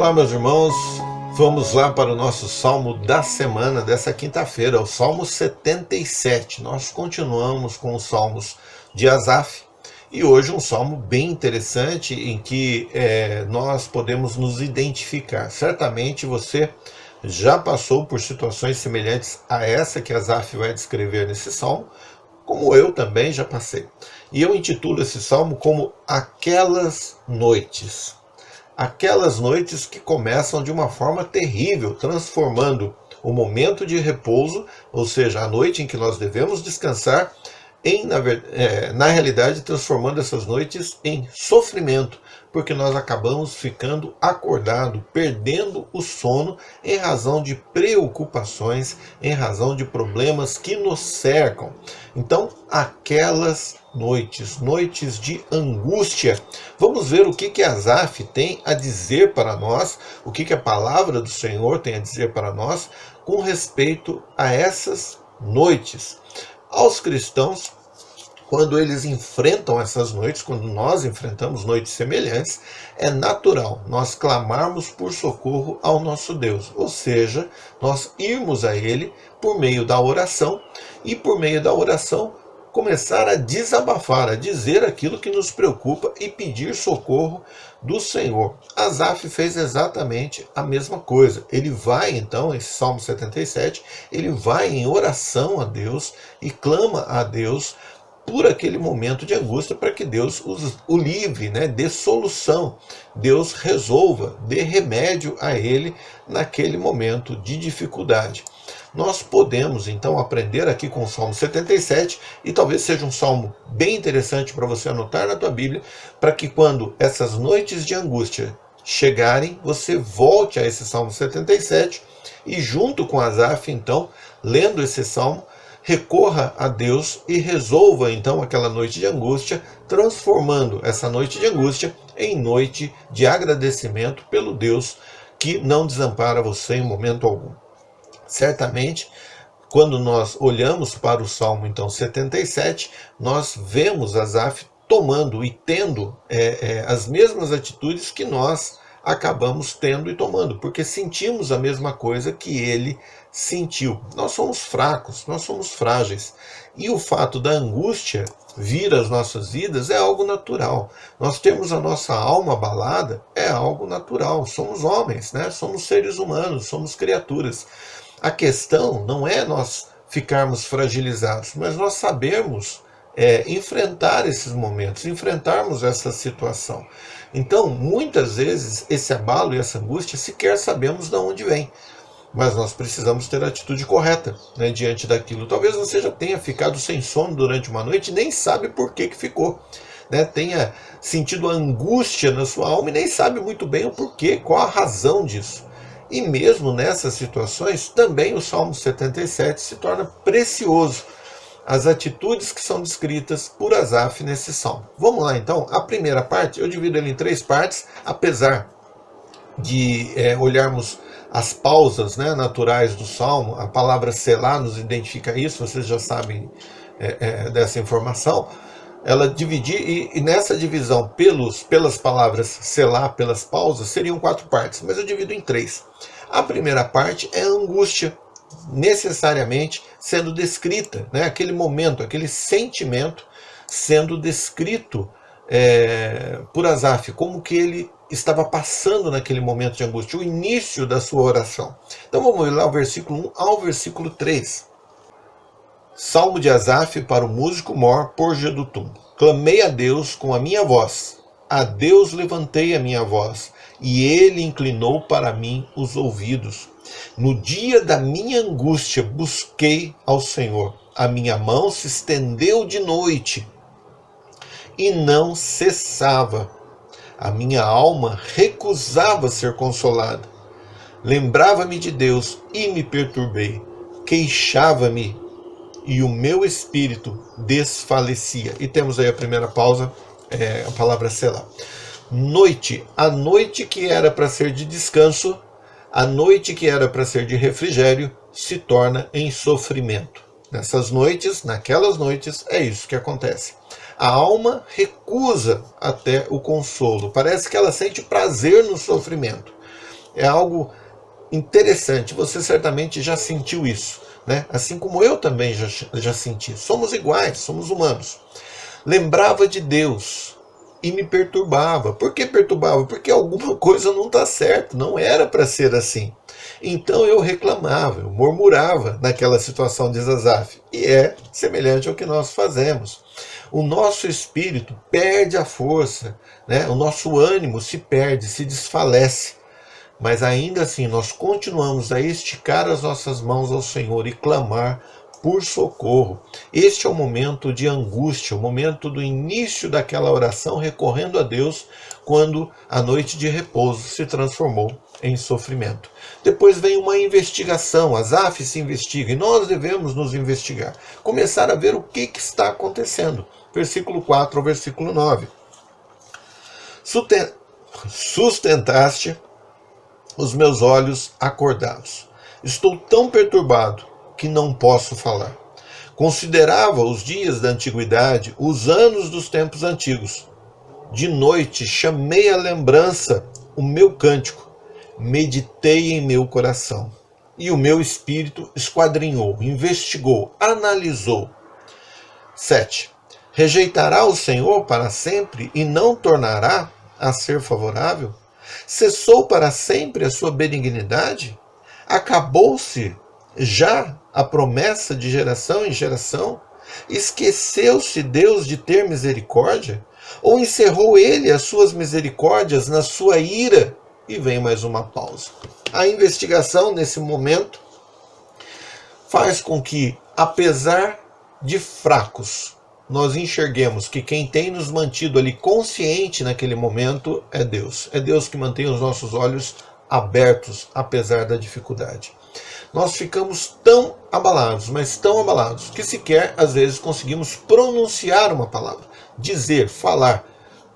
Olá, meus irmãos, vamos lá para o nosso salmo da semana dessa quinta-feira, o Salmo 77. Nós continuamos com os salmos de Asaf e hoje um salmo bem interessante em que nós podemos nos identificar. Certamente você já passou por situações semelhantes a essa que Asaf vai descrever nesse salmo, como eu também já passei. E eu intitulo esse salmo como Aquelas Noites. Aquelas noites que começam de uma forma terrível, transformando o momento de repouso, ou seja, a noite em que nós devemos descansar, na realidade transformando essas noites em sofrimento, porque nós acabamos ficando acordados, perdendo o sono em razão de preocupações, em razão de problemas que nos cercam. Então, aquelas noites de angústia. Vamos ver o que Asaf tem a dizer para nós, o que a palavra do Senhor tem a dizer para nós com respeito a essas noites. Aos cristãos, quando eles enfrentam essas noites, quando nós enfrentamos noites semelhantes, é natural nós clamarmos por socorro ao nosso Deus, ou seja, nós irmos a Ele por meio da oração e por meio da oração começar a desabafar, a dizer aquilo que nos preocupa e pedir socorro do Senhor. Asaf fez exatamente a mesma coisa. Ele vai então, esse Salmo 77, ele vai em oração a Deus e clama a Deus por aquele momento de angústia, para que Deus o livre, dê solução, Deus resolva, dê remédio a ele naquele momento de dificuldade. Nós podemos então aprender aqui com o Salmo 77, e talvez seja um salmo bem interessante para você anotar na tua Bíblia, para que quando essas noites de angústia chegarem, você volte a esse Salmo 77 e junto com Asaf, então, lendo esse salmo, recorra a Deus e resolva então aquela noite de angústia, transformando essa noite de angústia em noite de agradecimento pelo Deus que não desampara você em momento algum. Certamente, quando nós olhamos para o Salmo então 77, nós vemos Asaf tomando e tendo as mesmas atitudes que nós acabamos tendo e tomando, porque sentimos a mesma coisa que ele sentiu. Nós somos fracos, nós somos frágeis. E o fato da angústia vir às nossas vidas é algo natural. Nós temos a nossa alma abalada, é algo natural. Somos homens, somos seres humanos, somos criaturas. A questão não é nós ficarmos fragilizados, mas nós sabermos enfrentar esses momentos, enfrentarmos essa situação. Então, muitas vezes, esse abalo e essa angústia sequer sabemos de onde vem. Mas nós precisamos ter a atitude correta diante daquilo. Talvez você já tenha ficado sem sono durante uma noite e nem sabe por que ficou. Tenha sentido a angústia na sua alma e nem sabe muito bem o porquê, qual a razão disso. E mesmo nessas situações, também o Salmo 77 se torna precioso. As atitudes que são descritas por Asaf nesse salmo. Vamos lá então, a primeira parte, eu divido ele em 3 partes, apesar de olharmos as pausas naturais do salmo, a palavra selá nos identifica isso, vocês já sabem dessa informação. Ela dividir, e nessa divisão pelas palavras selá, pelas pausas, seriam 4 partes, mas eu divido em 3. A primeira parte é a angústia, necessariamente sendo descrita, aquele momento, aquele sentimento sendo descrito por Asaf, como que ele estava passando naquele momento de angústia, o início da sua oração. Então vamos lá ao versículo 1 ao versículo 3. Salmo de Asaf para o músico mor por Jedutum. Clamei a Deus com a minha voz, a Deus levantei a minha voz, e ele inclinou para mim os ouvidos. No dia da minha angústia busquei ao Senhor. A minha mão se estendeu de noite e não cessava. A minha alma recusava ser consolada. Lembrava-me de Deus e me perturbei. Queixava-me e o meu espírito desfalecia. E temos aí a primeira pausa, a palavra selá. Noite, a noite que era para ser de descanso, a noite que era para ser de refrigério, se torna em sofrimento. Nessas noites, naquelas noites, é isso que acontece. A alma recusa até o consolo. Parece que ela sente prazer no sofrimento. É algo interessante, você certamente já sentiu isso, né? Assim como eu também já senti. Somos iguais, somos humanos. Lembrava de Deus e me perturbava. Por que perturbava? Porque alguma coisa não está certa, não era para ser assim. Então eu reclamava, eu murmurava naquela situação de Asaf. E é semelhante ao que nós fazemos. O nosso espírito perde a força, né? O nosso ânimo se perde, se desfalece. Mas ainda assim nós continuamos a esticar as nossas mãos ao Senhor e clamar por socorro. Este é o momento de angústia, o momento do início daquela oração recorrendo a Deus, quando a noite de repouso se transformou em sofrimento. Depois vem uma investigação, Asaf se investiga, e nós devemos nos investigar, começar a ver o que está acontecendo. Versículo 4 ao versículo 9. Sustentaste os meus olhos acordados. Estou tão perturbado que não posso falar. Considerava os dias da antiguidade, os anos dos tempos antigos. De noite chamei à lembrança o meu cântico, meditei em meu coração. E o meu espírito esquadrinhou, investigou, analisou. 7. Rejeitará o Senhor para sempre e não tornará a ser favorável? Cessou para sempre a sua benignidade? Acabou-se já a promessa de geração em geração? Esqueceu-se Deus de ter misericórdia? Ou encerrou ele as suas misericórdias na sua ira? E vem mais uma pausa. A investigação nesse momento faz com que, apesar de fracos, nós enxerguemos que quem tem nos mantido ali consciente naquele momento é Deus. É Deus que mantém os nossos olhos abertos, apesar da dificuldade. Nós ficamos tão abalados, mas tão abalados, que sequer às vezes conseguimos pronunciar uma palavra, dizer, falar,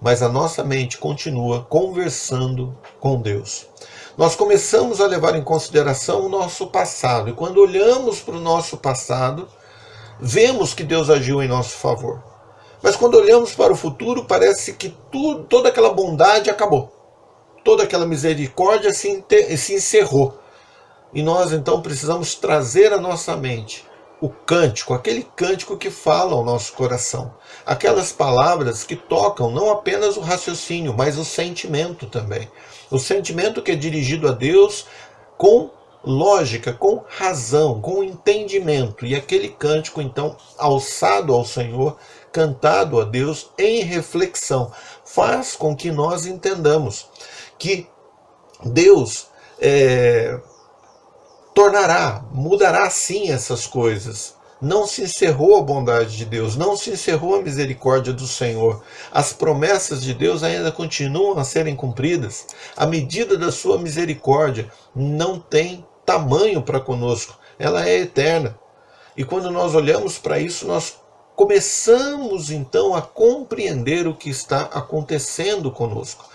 mas a nossa mente continua conversando com Deus. Nós começamos a levar em consideração o nosso passado, e quando olhamos para o nosso passado, vemos que Deus agiu em nosso favor. Mas quando olhamos para o futuro, parece que toda aquela bondade acabou. Toda aquela misericórdia se encerrou. E nós então precisamos trazer à nossa mente o cântico, aquele cântico que fala ao nosso coração. Aquelas palavras que tocam não apenas o raciocínio, mas o sentimento também. O sentimento que é dirigido a Deus com lógica, com razão, com entendimento. E aquele cântico, então, alçado ao Senhor, cantado a Deus em reflexão, faz com que nós entendamos que Deus mudará sim essas coisas. Não se encerrou a bondade de Deus, não se encerrou a misericórdia do Senhor. As promessas de Deus ainda continuam a serem cumpridas. A medida da sua misericórdia não tem tamanho para conosco, ela é eterna. E quando nós olhamos para isso, nós começamos então a compreender o que está acontecendo conosco.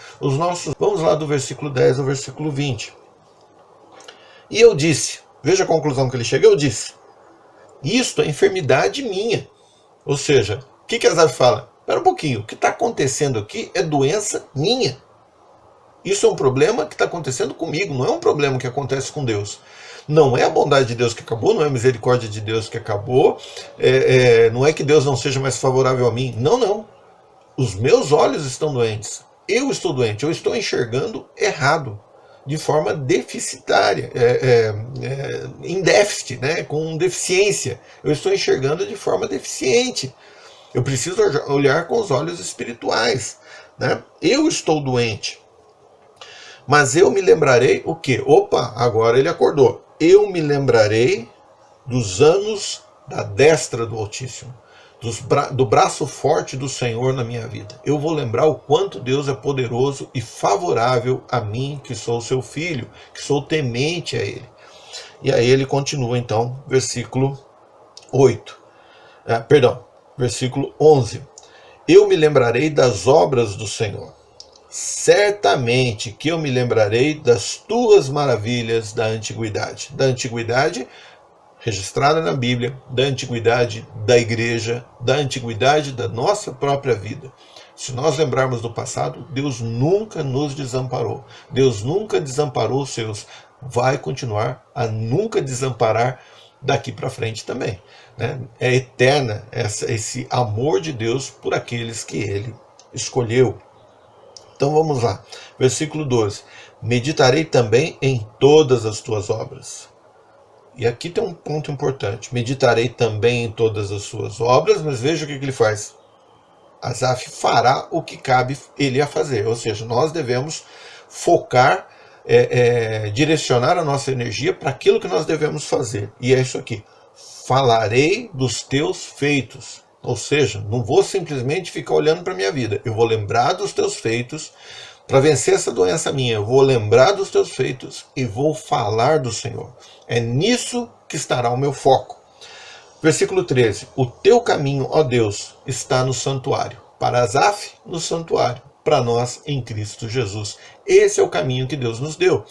Vamos lá do versículo 10 ao versículo 20. E eu disse, veja a conclusão que ele chega, eu disse, isto é enfermidade minha. Ou seja, o que Asaf fala? Espera um pouquinho, o que está acontecendo aqui é doença minha. Isso é um problema que está acontecendo comigo, não é um problema que acontece com Deus. Não é a bondade de Deus que acabou, não é a misericórdia de Deus que acabou, não é que Deus não seja mais favorável a mim. Não, não. Os meus olhos estão doentes. Eu estou doente, eu estou enxergando errado, de forma deficitária, em déficit, né, com deficiência. Eu estou enxergando de forma deficiente. Eu preciso olhar com os olhos espirituais, né? Eu estou doente. Mas eu me lembrarei o quê? Opa, agora ele acordou. Eu me lembrarei dos anos da destra do Altíssimo, do braço forte do Senhor na minha vida. Eu vou lembrar o quanto Deus é poderoso e favorável a mim, que sou seu filho, que sou temente a Ele. E aí ele continua então, versículo 11. Eu me lembrarei das obras do Senhor. Certamente que eu me lembrarei das tuas maravilhas da antiguidade. Da antiguidade registrada na Bíblia, da antiguidade da igreja, da antiguidade da nossa própria vida. Se nós lembrarmos do passado, Deus nunca nos desamparou. Deus nunca desamparou os seus. Vai continuar a nunca desamparar daqui para frente também, né? É eterna esse amor de Deus por aqueles que Ele escolheu. Então vamos lá, versículo 12. Meditarei também em todas as tuas obras. E aqui tem um ponto importante. Meditarei também em todas as suas obras, mas veja o que ele faz. Asaf fará o que cabe ele a fazer. Ou seja, nós devemos focar, direcionar a nossa energia para aquilo que nós devemos fazer. E é isso aqui. Falarei dos teus feitos. Ou seja, não vou simplesmente ficar olhando para a minha vida. Eu vou lembrar dos teus feitos para vencer essa doença minha. Eu vou lembrar dos teus feitos e vou falar do Senhor. É nisso que estará o meu foco. Versículo 13. O teu caminho, ó Deus, está no santuário. Para Asaf, no santuário. Para nós, em Cristo Jesus. Esse é o caminho que Deus nos deu.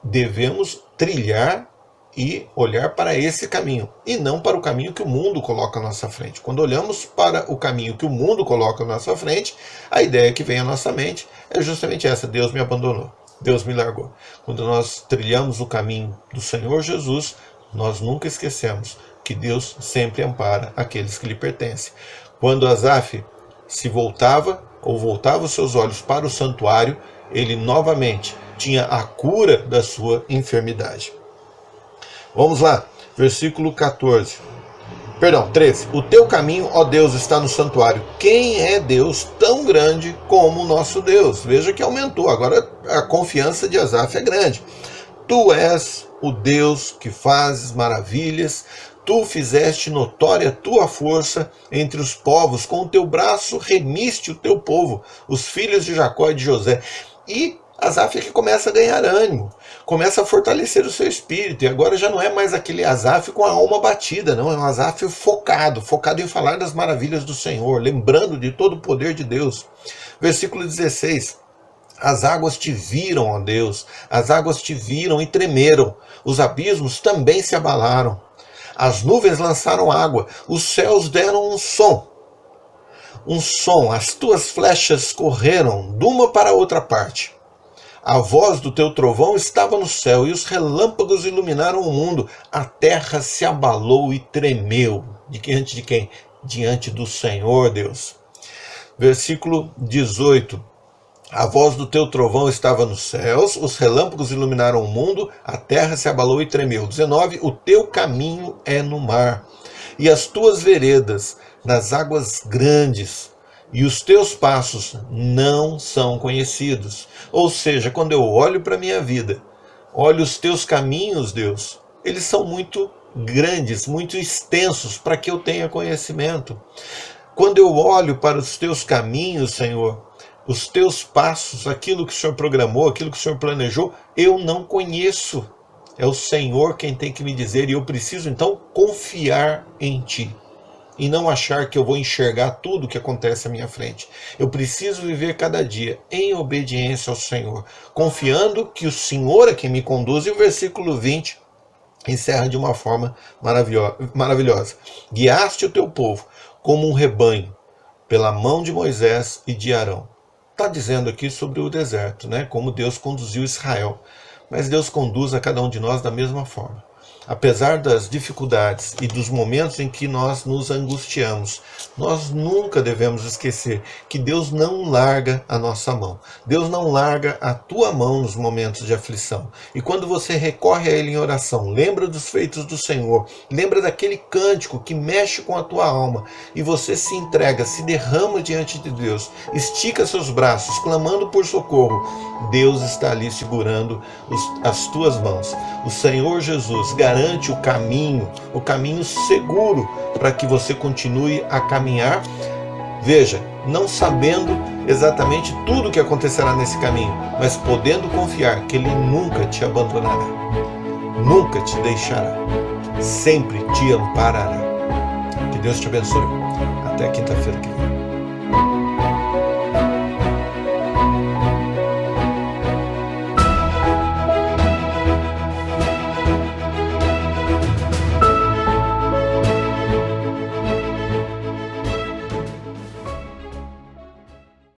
Devemos trilhar e olhar para esse caminho, e não para o caminho que o mundo coloca à nossa frente. Quando olhamos para o caminho que o mundo coloca à nossa frente, a ideia que vem à nossa mente é justamente essa: Deus me abandonou, Deus me largou. Quando nós trilhamos o caminho do Senhor Jesus, nós nunca esquecemos que Deus sempre ampara aqueles que lhe pertencem. Quando Asaf se voltava os seus olhos para o santuário, ele novamente tinha a cura da sua enfermidade. Vamos lá, versículo 14. Perdão, 13. O teu caminho, ó Deus, está no santuário. Quem é Deus tão grande como o nosso Deus? Veja que aumentou. Agora a confiança de Asaf é grande. Tu és o Deus que fazes maravilhas. Tu fizeste notória a tua força entre os povos. Com o teu braço remiste o teu povo, os filhos de Jacó e de José. E Asaf é que começa a ganhar ânimo, começa a fortalecer o seu espírito, e agora já não é mais aquele Asaf com a alma batida, não, é um Asaf focado em falar das maravilhas do Senhor, lembrando de todo o poder de Deus. Versículo 16, as águas te viram, ó Deus, as águas te viram e tremeram, os abismos também se abalaram, as nuvens lançaram água, os céus deram um som, as tuas flechas correram de uma para outra parte. A voz do teu trovão estava no céu, e os relâmpagos iluminaram o mundo. A terra se abalou e tremeu. Diante de quem? Diante do Senhor, Deus. Versículo 18. A voz do teu trovão estava nos céus, os relâmpagos iluminaram o mundo, a terra se abalou e tremeu. 19. O teu caminho é no mar, e as tuas veredas nas águas grandes, e os teus passos não são conhecidos. Ou seja, quando eu olho para a minha vida, olho os teus caminhos, Deus, eles são muito grandes, muito extensos para que eu tenha conhecimento. Quando eu olho para os teus caminhos, Senhor, os teus passos, aquilo que o Senhor programou, aquilo que o Senhor planejou, eu não conheço. É o Senhor quem tem que me dizer, e eu preciso então confiar em Ti. E não achar que eu vou enxergar tudo o que acontece à minha frente. Eu preciso viver cada dia em obediência ao Senhor, confiando que o Senhor é quem me conduz. E o versículo 20 encerra de uma forma maravilhosa. Guiaste o teu povo como um rebanho, pela mão de Moisés e de Arão. Está dizendo aqui sobre o deserto, né? Como Deus conduziu Israel. Mas Deus conduz a cada um de nós da mesma forma. Apesar das dificuldades e dos momentos em que nós nos angustiamos, nós nunca devemos esquecer que Deus não larga a nossa mão. Deus não larga a tua mão nos momentos de aflição. E quando você recorre a Ele em oração, lembra dos feitos do Senhor, lembra daquele cântico que mexe com a tua alma, e você se entrega, se derrama diante de Deus, estica seus braços, clamando por socorro, Deus está ali segurando as tuas mãos. O Senhor Jesus garante o caminho seguro para que você continue a caminhar. Veja, não sabendo exatamente tudo o que acontecerá nesse caminho, mas podendo confiar que Ele nunca te abandonará, nunca te deixará, sempre te amparará. Que Deus te abençoe. Até quinta-feira que vem.